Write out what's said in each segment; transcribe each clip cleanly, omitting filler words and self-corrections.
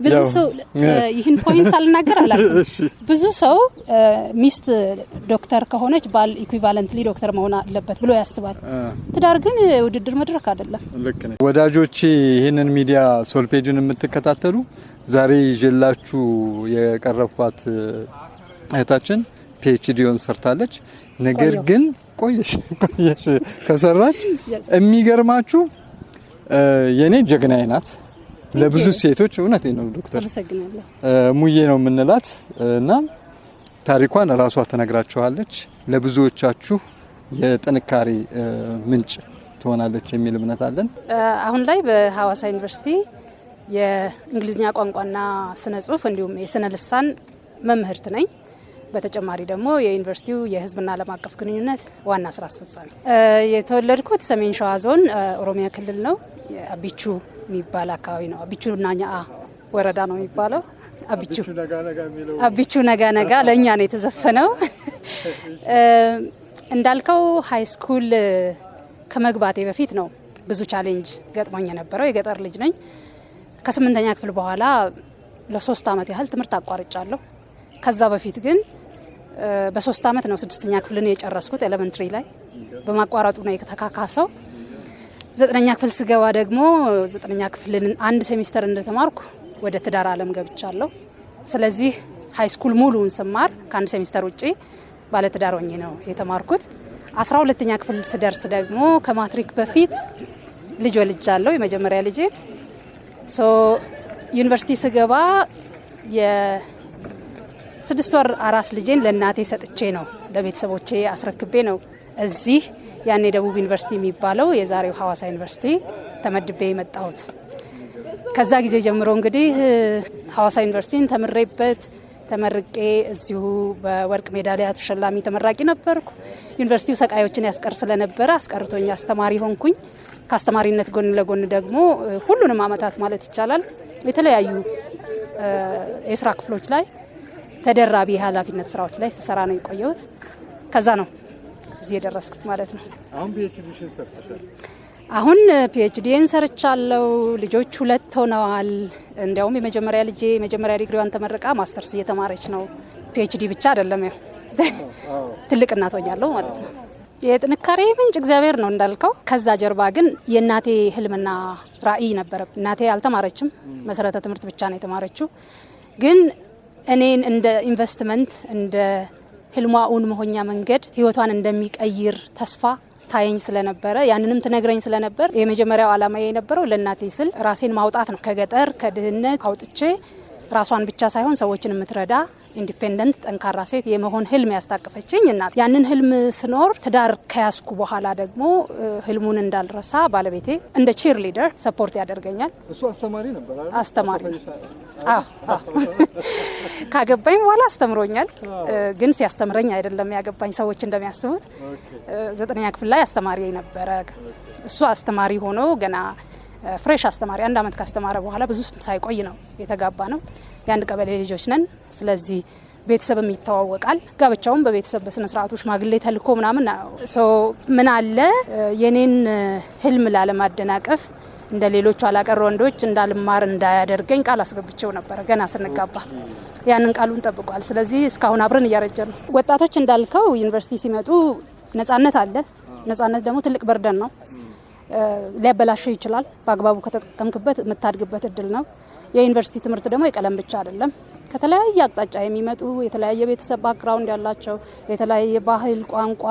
ብዙ ሰው ይህን ፖይንት ሳልናገር አላልኩም። ብዙ ሰው ሚስት ዶክተር ከሆነች ባል ኢኩዊቫለንትሊ ዶክተር መሆን አለበት ብሎ ያስባል። ትዳር ግን ውድድር መድረክ አይደለም። ልክ ነው። ወዳጆቼ ይህንን ሚዲያ ሶልፔጅን የምትከታተሉ ዛሬ ይዤላችሁ የቀረብኳት እህታችን ፒኤችዲውን ሰርታለች። ነገር ግን ቆየሽ ከሰራች የሚገርማችሁ የኔ ጀግናዬ ናት። ለብዙ ሴቶች እውነቴ ነው ዶክተር ሙዬ ነው የምንላት እና ታሪኳን ራሷ ተነግራችኋለች። ለብዙዎቻችሁ የጥንካሬ ምንጭ ትሆናለች የሚል እምነት አለን። አሁን ላይ በሐዋሳ ዩኒቨርሲቲ የእንግሊዝኛ ቋንቋና ስነ ጽሁፍ እንዲሁም የስነ ልሳን መምህርት ነኝ። በተጨማሪ ደግሞ የዩኒቨርሲቲው የህዝብና ዓለም አቀፍ ግንኙነት ዋና ስራ አስፈጻሚ። የተወለድኩት ሰሜን ሸዋ ዞን ኦሮሚያ ክልል ነው። አቢቹ የሚባል አካባቢ ነው። አቢቹና ኛአ ወረዳ ነው የሚባለው። አቢቹ ነጋ ነጋ ለኛ ነው የተዘፈነው። እንዳልከው ሃይ ስኩል ከመግባቴ በፊት ነው ብዙ ቻሌንጅ ገጥሞኝ የነበረው። የገጠር ልጅ ነኝ። ከ8ኛ ክፍል በኋላ ለ3 አመት ያህል ትምህርት አቋርጫለሁ። ከዛ በፊት ግን በ3 አመት ነው 6ኛ ክፍልን የጨረስኩት ኤሌመንተሪ ላይ። በማቋረጡ ነው የተካካሰው። 9ኛ ክፍል ስገባ ደግሞ 9ኛ ክፍልን አንድ ሴሚስተር እንደተማርኩ ወደ ትዳር ዓለም ገብቻለሁ። ስለዚህ ሃይ ስኩል ሙሉውን ስማር ከአንድ ሴሚስተር ውጪ ባለ ትዳር ሆኜ ነው የተማርኩት። 12ኛ ክፍል ስደርስ ደግሞ ከማትሪክ በፊት ልጅ ወልጃለሁ፣ የመጀመሪያ ልጄ። ዩኒቨርሲቲ ስገባ የ6 ወር አራስ ልጄን ለእናቴ ሰጥቼ ነው ለቤተሰቦቼ አስረክቤ ነው እዚህ ያኔ ደቡብ ዩኒቨርሲቲ የሚባለው የዛሬው ሐዋሳ ዩኒቨርሲቲ ተመድቤ የመጣሁት። ከዛ ጊዜ ጀምሮ እንግዲህ ሐዋሳ ዩኒቨርሲቲን ተመርቄ እዚሁ በወርቅ ሜዳሊያ ተሸላሚ ተመራቂ ነበርኩ። ዩኒቨርሲቲው ሰቃዮችን ያስቀር ስለነበረ አስቀርቶኝ አስተማሪ ሆንኩኝ። ከአስተማሪነት ጎን ለጎን ደግሞ ሁሉንም አመታት ማለት ይቻላል የተለያዩ የስራ ክፍሎች ላይ ተደራቢ የኃላፊነት ስራዎች ላይ ስሰራ ነው የቆየሁት። ከዛ ነው እዚህ የደረስኩት ማለት ነው። አሁን ፒኤችዲሽን ሰርተሻል? አሁን ፒኤችዲን ሰርቻለሁ። ልጆች 2 ሆነዋል። እንዲያውም የመጀመሪያ ልጄ የመጀመሪያ ዲግሪዋን ተመርቃ ማስተርስ እየተማረች ነው። ፒኤችዲ ብቻ አይደለም፣ ያው ትልቅ እናት ሆኛለሁ ማለት ነው። የጥንካሬ ምንጭ እግዚአብሔር ነው እንዳልከው። ከዛ ጀርባ ግን የእናቴ ህልምና ራዕይ ነበረ። እናቴ አልተማረችም፣ መሰረተ ትምህርት ብቻ ነው የተማረችው። ግን እኔን እንደ ኢንቨስትመንት እንደ ህልሟውን መሆኛ መንገድ ህይወቷን እንደሚቀይር ተስፋ ታየኝ ስለነበረ ያንንም ትነግረኝ ስለነበር የመጀመሪያው አላማዬ የነበረው ለእናቴ ስል ራሴን ማውጣት ነው። ከገጠር ከድህነት አውጥቼ ራሷን ብቻ ሳይሆን ሰዎችን የምትረዳ ኢንዲፔንደንት ጠንካራ ሴት የመሆን ህልም ያስታቀፈችኝ እናት። ያንን ህልም ስኖር ትዳር ከያዝኩ በኋላ ደግሞ ህልሙን እንዳልረሳ ባለቤቴ እንደ ቺር ሊደር ሰፖርት ያደርገኛል። እሱ አስተማሪ ነበር አይደል? አስተማሪ ካገባኝ በኋላ አስተምሮኛል። ግን ሲያስተምረኝ አይደለም ያገባኝ ሰዎች እንደሚያስቡት። 9ኛ ክፍል ላይ አስተማሪ ነበረ። እሱ አስተማሪ ሆኖ ገና ፍሬሽ አስተማሪ 1 አመት ካስተማረ በኋላ ብዙ ሳይቆይ ነው የተጋባ ነው። የአንድ ቀበሌ ልጆች ነን። ስለዚህ ቤተሰብም ይተዋወቃል። ጋብቻውም በቤተሰብ በስነ ስርዓቱ ሽማግሌ ተልኮ ምናምን ምን አለ የኔን ህልም ላለማደናቀፍ እንደ ሌሎቹ አላቀር ወንዶች እንዳልማር እንዳያደርገኝ ቃል አስገብቼው ነበር ገና ስንጋባ። ያንን ቃሉን ጠብቋል። ስለዚህ እስካሁን አብረን እያረጀን ነው። ወጣቶች እንዳልከው ዩኒቨርሲቲ ሲመጡ ነጻነት አለ። ነጻነት ደግሞ ትልቅ በርደን ነው። ሊያበላሽህ ይችላል። በአግባቡ ከተጠቀምክበት የምታድግበት እድል ነው። የዩኒቨርሲቲ ትምህርት ደግሞ የቀለም ብቻ አይደለም። ከተለያየ አቅጣጫ የሚመጡ የተለያየ ቤተሰብ ባክግራውንድ ያላቸው የተለያየ ባህል፣ ቋንቋ፣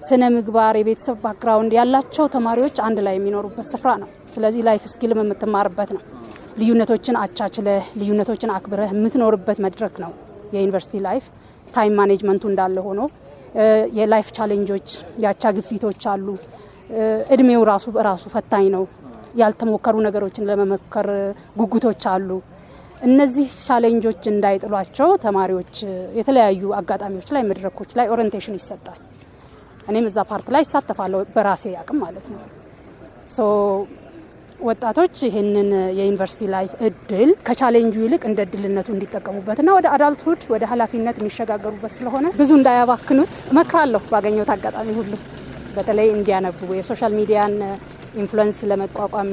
ስነ ምግባር፣ የቤተሰብ ባክግራውንድ ያላቸው ተማሪዎች አንድ ላይ የሚኖሩበት ስፍራ ነው። ስለዚህ ላይፍ ስኪልም የምትማርበት ነው። ልዩነቶችን አቻችለህ ልዩነቶችን አክብረህ የምትኖርበት መድረክ ነው የዩኒቨርሲቲ ላይፍ። ታይም ማኔጅመንቱ እንዳለ ሆኖ የላይፍ ቻሌንጆች፣ ያቻ ግፊቶች አሉ። እድሜው ራሱ ፈታኝ ነው። ያልተሞከሩ ነገሮችን ለመመከር ጉጉቶች አሉ። እነዚህ ቻሌንጆች እንዳይጥሏቸው ተማሪዎች የተለያዩ አጋጣሚዎች ላይ መድረኮች ላይ ኦሪየንቴሽን ይሰጣል። እኔም እዛ ፓርት ላይ እሳተፋለሁ በራሴ አቅም ማለት ነው። ወጣቶች ይህንን የዩኒቨርሲቲ ላይፍ እድል ከቻሌንጁ ይልቅ እንደ እድልነቱ እንዲጠቀሙበትና ወደ አዳልትሁድ ወደ ኃላፊነት የሚሸጋገሩበት ስለሆነ ብዙ እንዳያባክኑት እመክራለሁ። ባገኘሁት አጋጣሚ ሁሉ በተለይ እንዲያነቡ የሶሻል ሚዲያን ኢንፍሉዌንስ ለመቋቋም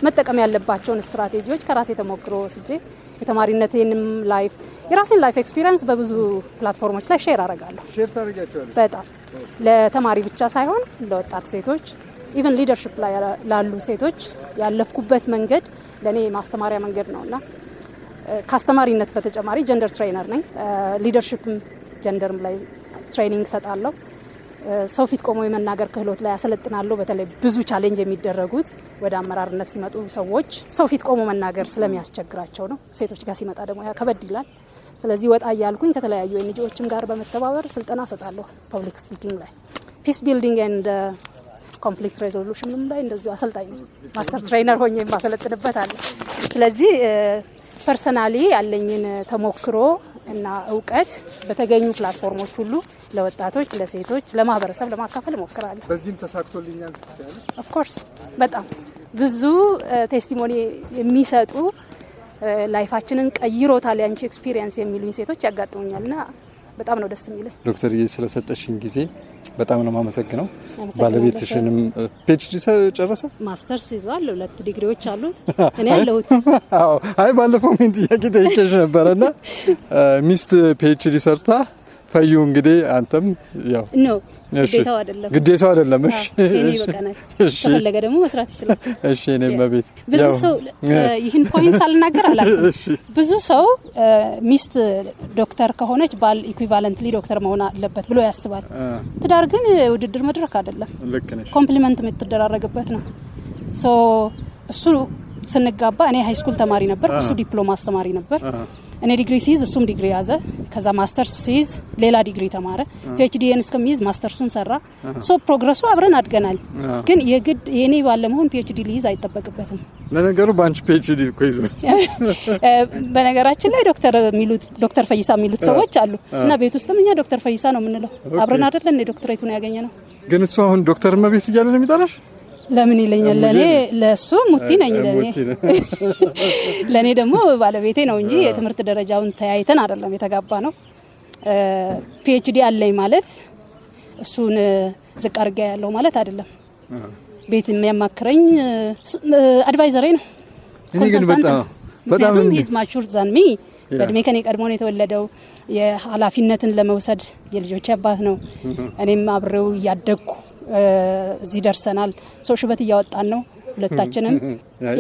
መጠቀም ያለባቸውን ስትራቴጂዎች ከራሴ ተሞክሮ ወስጄ የተማሪነቴንም ላይፍ የራሴን ላይፍ ኤክስፒሪየንስ በብዙ ፕላትፎርሞች ላይ ሼር አደርጋለሁ። ሼር ታደርጋቸዋለሽ? በጣም ለተማሪ ብቻ ሳይሆን ለወጣት ሴቶች ኢቨን ሊደርሺፕ ላይ ላሉ ሴቶች ያለፍኩበት መንገድ ለኔ ማስተማሪያ መንገድ ነውና ከአስተማሪነት በተጨማሪ ጀንደር ትሬነር ነኝ። ሊደርሺፕም ጀንደርም ላይ ትሬኒንግ ሰጣለሁ። ሰው ፊት ቆሞ የመናገር ክህሎት ላይ ያሰለጥናለሁ። በተለይ ብዙ ቻሌንጅ የሚደረጉት ወደ አመራርነት ሲመጡ ሰዎች ሰው ፊት ቆሞ መናገር ስለሚያስቸግራቸው ነው። ሴቶች ጋር ሲመጣ ደግሞ ያ ከበድ ይላል። ስለዚህ ወጣ እያልኩኝ ከተለያዩ ኤንጂኦዎችም ጋር በመተባበር ስልጠና ሰጣለሁ። ፐብሊክ ስፒኪንግ ላይ፣ ፒስ ቢልዲንግ ኤንድ ኮንፍሊክት ሬዞሉሽንም ላይ እንደዚሁ አሰልጣኝ ማስተር ትሬነር ሆኜ ማሰለጥንበት አለ። ስለዚህ ፐርሰናሊ ያለኝን ተሞክሮ እና እውቀት በተገኙ ፕላትፎርሞች ሁሉ ለወጣቶች፣ ለሴቶች፣ ለማህበረሰብ ለማካፈል እሞክራለሁ። በዚህም ተሳክቶልኛል ትያለሽ? ኦፍ ኮርስ በጣም ብዙ ቴስቲሞኒ የሚሰጡ ላይፋችንን ቀይሮታል ያንቺ ኤክስፒሪየንስ የሚሉኝ ሴቶች ያጋጥሙኛልና በጣም ነው ደስ የሚለኝ። ዶክተር ስለሰጠሽኝ ጊዜ በጣም ነው የማመሰግነው። ባለቤትሽንም ፒኤችዲ ጨረሰ? ማስተርስ ይዟል። 2 ዲግሪዎች አሉት። እኔ ያለሁት አይ ባለፈው ምን ጥያቄ ጠይቄሽ ነበርና ሚስት ፒኤችዲ ሰርታ ፈዩ እንግዲህ አንተም ያው ነው ግዴታው አይደለም። እሺ እኔ በቃና ከፈለገ ደግሞ መስራት ይችላል። እሺ እኔ መቤት ብዙ ሰው ይህን ፖይንት ሳልናገር አላልኩም። ብዙ ሰው ሚስት ዶክተር ከሆነች ባል ኢኩዊቫለንትሊ ዶክተር መሆን አለበት ብሎ ያስባል። ትዳር ግን ውድድር መድረክ አይደለም። ልክ ነሽ። ኮምፕሊመንት የምትደራረግበት ነው። ሶ እሱ ስንጋባ እኔ ሃይ ስኩል ተማሪ ነበር፣ እሱ ዲፕሎማ አስተማሪ ነበር። እኔ ዲግሪ ሲይዝ እሱም ዲግሪ ያዘ። ከዛ ማስተርስ ሲይዝ ሌላ ዲግሪ ተማረ። ፒኤችዲን እስከሚይዝ ማስተርሱን ሰራ። ሶ ፕሮግረሱ አብረን አድገናል። ግን የግድ የኔ ባለመሆን ፒኤችዲ ሊይዝ አይጠበቅበትም። ለነገሩ ባንች ፒኤችዲ እኮ ይዞ በነገራችን ላይ ዶክተር ፈይሳ የሚሉት ሰዎች አሉ እና ቤት ውስጥም እኛ ዶክተር ፈይሳ ነው የምንለው። አብረን አይደለን ዶክተሬቱን ያገኘነው። ግን እሱ አሁን ዶክተር መቤት እያለ ነው የሚጠራሽ? ለምን ይለኛል? ለኔ ለሱ ሙቲ ነኝ። ለኔ ደግሞ ባለቤቴ ነው እንጂ የትምህርት ደረጃውን ተያይተን አይደለም የተጋባ ነው። ፒኤችዲ አለኝ ማለት እሱን ዝቅ አድርጌ ያለው ማለት አይደለም። ቤት የሚያማክረኝ አድቫይዘሬ ነው። እኔ ግን በጣም ሂዝ ማቹር ዛን ሚ በእድሜ ከኔ ቀድሞ ነው የተወለደው። የኃላፊነትን ለመውሰድ የልጆች አባት ነው። እኔም አብሬው እያደግኩ እዚህ ደርሰናል። ሽበት እያወጣን ነው ሁለታችንም።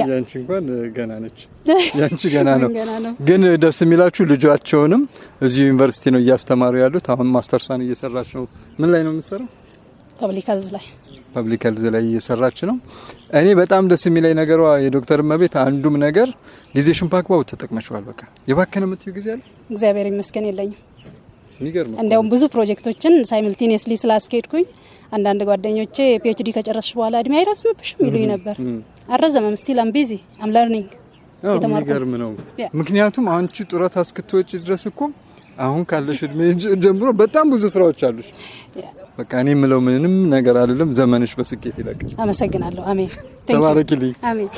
ያንቺ እንኳን ገና ነች። ያንቺ ገና ነው። ግን ደስ የሚላችሁ ልጃቸውንም እዚህ ዩኒቨርሲቲ ነው እያስተማሩ ያሉት። አሁን ማስተርሷን እየሰራች ነው። ምን ላይ ነው የምትሰራው? ፐብሊክ ሄልዝ ላይ እየሰራች ነው። እኔ በጣም ደስ የሚለኝ ነገሯ የዶክተር መቤት አንዱም ነገር ጊዜሽን በአግባቡ ተጠቅመሽዋል። በቃ የባከነ የምትይው ጊዜ አለ? እግዚአብሔር ይመስገን የለኝም። የሚገርም እንደውም ብዙ ፕሮጀክቶችን ሳይመልቲኒየስሊ ስላስኬድኩኝ አንዳንድ ጓደኞቼ ፒኤችዲ ከጨረስሽ በኋላ እድሜ አይረዝምብሽም ይሉኝ ነበር። አልረዘመም። ስቲል አም ቢዚ አም ለርኒንግ። የሚገርም ነው። ምክንያቱም አንቺ ጡረታ እስክትወጪ ድረስ እኮ አሁን ካለሽ እድሜ ጀምሮ በጣም ብዙ ስራዎች አሉሽ። በቃ እኔ የምለው ምንም ነገር አይደለም። ዘመንሽ በስኬት ይለቅ። አመሰግናለሁ። አሜን። ተባረክልኝ። አሜን።